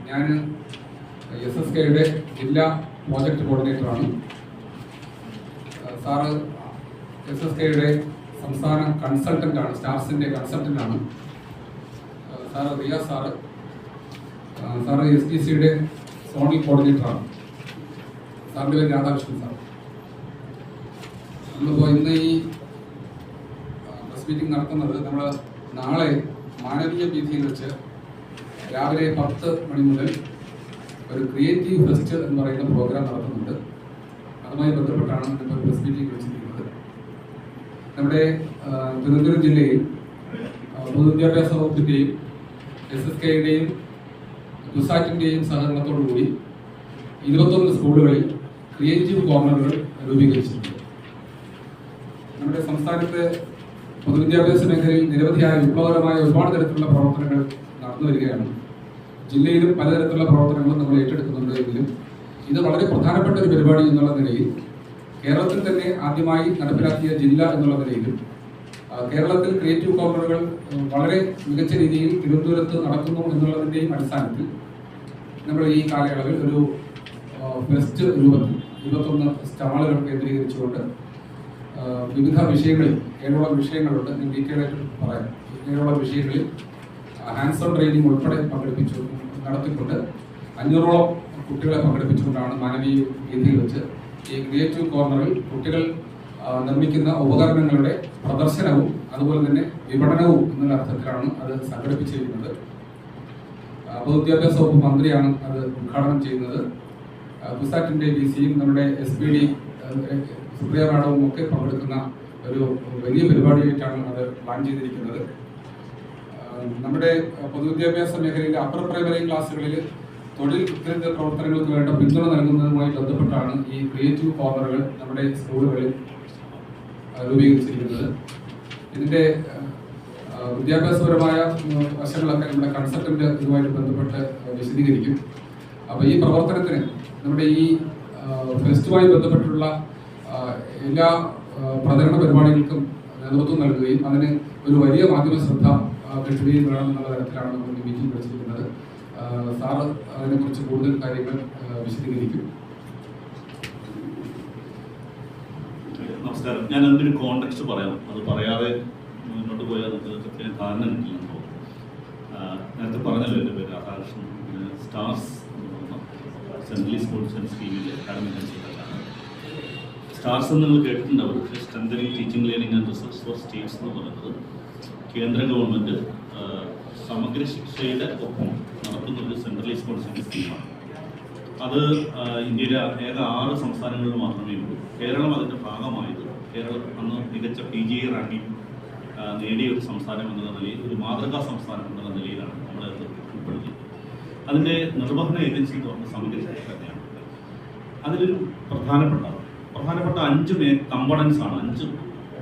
ഞാൻ SSKയുടെ ജില്ലാ project കോർഡിനേറ്ററാണ്. Sir SSKയുടെ സംസ്ഥാന കൺസൾട്ടൻ്റാണ്, സ്റ്റാർസിൻ്റെ കൺസൾട്ടൻ്റാണ്. സാറ് റിയാസ് സാറ് STCയുടെ സോണൽ കോർഡിനേറ്ററാണ്. സാറിൻ്റെ പേര് രാധാകൃഷ്ണൻ സാർ. നമ്മളിപ്പോൾ ഇന്ന് ഈ പ്രസ് മീറ്റിംഗ് നടത്തുന്നത് നമ്മൾ നാളെ മാനവീയ വീഥിയിൽ വെച്ച് രാവിലെ 10 മണി മുതൽ ഒരു ക്രിയേറ്റീവ് ഫെസ്റ്റ് എന്ന് പറയുന്ന പ്രോഗ്രാം നടത്തുന്നുണ്ട്. അതുമായി ബന്ധപ്പെട്ടാണ് ഇപ്പോൾ പ്രസ് മീറ്റിംഗ് വെച്ചിരിക്കുന്നത്. നമ്മുടെ തിരുവനന്തപുരം ജില്ലയിൽ പൊതുവിദ്യാഭ്യാസ വകുപ്പിൻ്റെയും SSKയുടെയും കുസാറ്റിൻ്റെയും സഹകരണത്തോടുകൂടി 21 സ്കൂളുകളിൽ ക്രിയേറ്റീവ് കോർണറുകൾ രൂപീകരിച്ചിട്ടുണ്ട്. നമ്മുടെ സംസ്ഥാനത്ത് പൊതുവിദ്യാഭ്യാസ മേഖലയിൽ നിരവധിയായ വിപ്ലവകരമായ ഒരുപാട് തരത്തിലുള്ള പ്രവർത്തനങ്ങൾ നടന്നു വരികയാണ്. ജില്ലയിലും പലതരത്തിലുള്ള പ്രവർത്തനങ്ങളും നമ്മൾ ഏറ്റെടുക്കുന്നുണ്ട്. എങ്കിലും ഇത് വളരെ പ്രധാനപ്പെട്ട ഒരു പരിപാടി എന്നുള്ള നിലയിൽ കേരളത്തിൽ തന്നെ ആദ്യമായി നടപ്പിലാക്കിയ ജില്ല എന്നുള്ള നിലയിലും കേരളത്തിൽ ക്രിയേറ്റീവ് കോർണറുകൾ വളരെ മികച്ച രീതിയിൽ തിരുവനന്തപുരത്ത് നടക്കുന്നു എന്നുള്ളതിൻ്റെയും അടിസ്ഥാനത്തിൽ നമ്മൾ ഈ കാലയളവിൽ ഒരു ഫെസ്റ്റ് രൂപത്തിൽ 21 സ്റ്റാളുകൾ കേന്ദ്രീകരിച്ചുകൊണ്ട് വിവിധ വിഷയങ്ങളിൽ 7ഓളം വിഷയങ്ങളുണ്ട്. ഞാൻ ഡീറ്റെയിൽ ആയിട്ട് പറയാം. 7ഓളം വിഷയങ്ങളിൽ ഹാൻഡ്സ് ഓൺ ട്രെയിനിങ് ഉൾപ്പെടെ നടത്തിക്കൊണ്ട് 500ഓളം കുട്ടികളെ പങ്കെടുപ്പിച്ചുകൊണ്ടാണ് മാനവീയ വീഥിയിൽ വെച്ച് ഈ ക്രിയേറ്റീവ് കോർണറിൽ കുട്ടികൾ നിർമ്മിക്കുന്ന ഉപകരണങ്ങളുടെ പ്രദർശനവും അതുപോലെ തന്നെ വിപണനവും എന്നുള്ള അർത്ഥത്തിലാണ് അത് സംഘടിപ്പിച്ചിരിക്കുന്നത്. പൊതുവിദ്യാഭ്യാസ വകുപ്പ് മന്ത്രിയാണ് അത് ഉദ്ഘാടനം ചെയ്യുന്നത്. കുസാറ്റിൻ്റെ VCയും നമ്മുടെ SPD സുപ്രിയ മാഡവും ഒക്കെ പങ്കെടുക്കുന്ന ഒരു വലിയ പരിപാടിയായിട്ടാണ് അത് പ്ലാൻ ചെയ്തിരിക്കുന്നത്. നമ്മുടെ പൊതുവിദ്യാഭ്യാസ മേഖലയിലെ അപ്പർ പ്രൈമറി ക്ലാസ്സുകളിൽ തൊഴിൽ വിദ്യാഭ്യാസ പ്രവർത്തനങ്ങൾക്ക് വേണ്ട പിന്തുണ നൽകുന്നതുമായി ബന്ധപ്പെട്ടാണ് ഈ ക്രിയേറ്റീവ് കോർണറുകൾ നമ്മുടെ സ്കൂളുകളിൽ രൂപീകരിച്ചിരിക്കുന്നത്. ഇതിൻ്റെ വിദ്യാഭ്യാസപരമായ വശങ്ങളൊക്കെ നമ്മുടെ കൺസൾട്ടൻ്റ് ഇതുമായിട്ട് ബന്ധപ്പെട്ട് വിശദീകരിക്കും. അപ്പോൾ ഈ പ്രവർത്തനത്തിന് നമ്മുടെ ഈ ഫെസ്റ്റുമായി ബന്ധപ്പെട്ടുള്ള എല്ലാ പ്രചരണ പരിപാടികൾക്കും നേതൃത്വം നൽകുകയും അതിന് ഒരു വലിയ മാധ്യമ ശ്രദ്ധ കിട്ടുകയും വേണമെന്നുള്ള തരത്തിലാണ് നമ്മൾ മീറ്റിംഗ് വെച്ചിരിക്കുന്നത്. സാറ് അതിനെക്കുറിച്ച് കൂടുതൽ കാര്യങ്ങൾ വിശദീകരിക്കും. നമസ്കാരം. ഞാൻ അതിൻ്റെ ഒരു കോണ്ടെക്സ്റ്റ് പറയാം. അത് പറയാതെ മുന്നോട്ട് പോയാൽ നമുക്ക് കൃത്യമായി ധാരണ കിട്ടില്ലെന്ന് തോന്നുന്നു. നേരത്തെ പറഞ്ഞല്ലോ, എൻ്റെ പേര് Radhakrishnan. Stars centrally sports and സ്കീമിൻ്റെ അക്കാഡമിക് കൺസൾട്ടൻ്റാണ്. സ്റ്റാർസ് എന്ന് നിങ്ങൾ കേട്ടിട്ടുണ്ടാവും. പക്ഷേ strengthening teaching learning and research for states എന്ന് പറയുന്നത് കേന്ദ്ര ഗവൺമെൻറ് സമഗ്ര ശിക്ഷയുടെ ഒപ്പം നടത്തുന്നൊരു സെൻട്രലി സ്പോർട്സ് ആൻഡ് സ്കീമാണ്. അത് ഇന്ത്യയിലെ ഏക 6 സംസ്ഥാനങ്ങളിൽ മാത്രമേ ഉള്ളൂ. കേരളം അതിൻ്റെ ഭാഗമായത്. കേരളം അന്ന് മികച്ച PGI റാങ്കിങ് നേടിയ ഒരു സംസ്ഥാനം എന്നുള്ള നിലയിൽ, ഒരു മാതൃകാ സംസ്ഥാനം എന്നുള്ള നിലയിലാണ് നമ്മളത് ഉൾപ്പെടുത്തിയത്. അതിൻ്റെ നിർവഹണ ഏജൻസി എന്ന് പറഞ്ഞ സമഗ്ര ശിക്ഷ തന്നെയാണ്. അതിലൊരു പ്രധാനപ്പെട്ട 5 കമ്പണൻസ് ആണ്, 5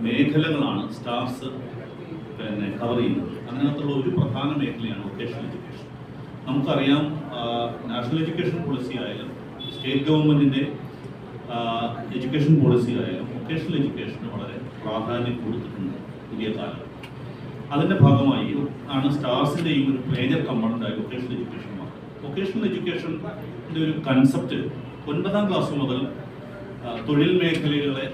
മേഖലകളാണ് സ്റ്റാർസ് കവർ ചെയ്യുന്നത്. അതിനകത്തുള്ള ഒരു പ്രധാന മേഖലയാണ് വൊക്കേഷണൽ എഡ്യൂക്കേഷൻ. നമുക്കറിയാം, നാഷണൽ എഡ്യൂക്കേഷൻ പോളിസി ആയാലും സ്റ്റേറ്റ് ഗവൺമെൻറ്റിൻ്റെ എഡ്യൂക്കേഷൻ പോളിസി ആയാലും വൊക്കേഷണൽ എഡ്യൂക്കേഷന് വളരെ പ്രാധാന്യം കൊടുത്തിട്ടുണ്ട് പുതിയ കാലം. അതിൻ്റെ ഭാഗമായി ആണ് സ്റ്റാർസിൻ്റെ ഈ ഒരു മേജർ കമ്പണൻ്റായി വൊക്കേഷണൽ എഡ്യൂക്കേഷൻ മാറുന്നത്. വൊക്കേഷണൽ എഡ്യൂക്കേഷൻ്റെ ഒരു കൺസെപ്റ്റ് 9ാം ക്ലാസ് മുതൽ തൊഴിൽ മേഖലകളെ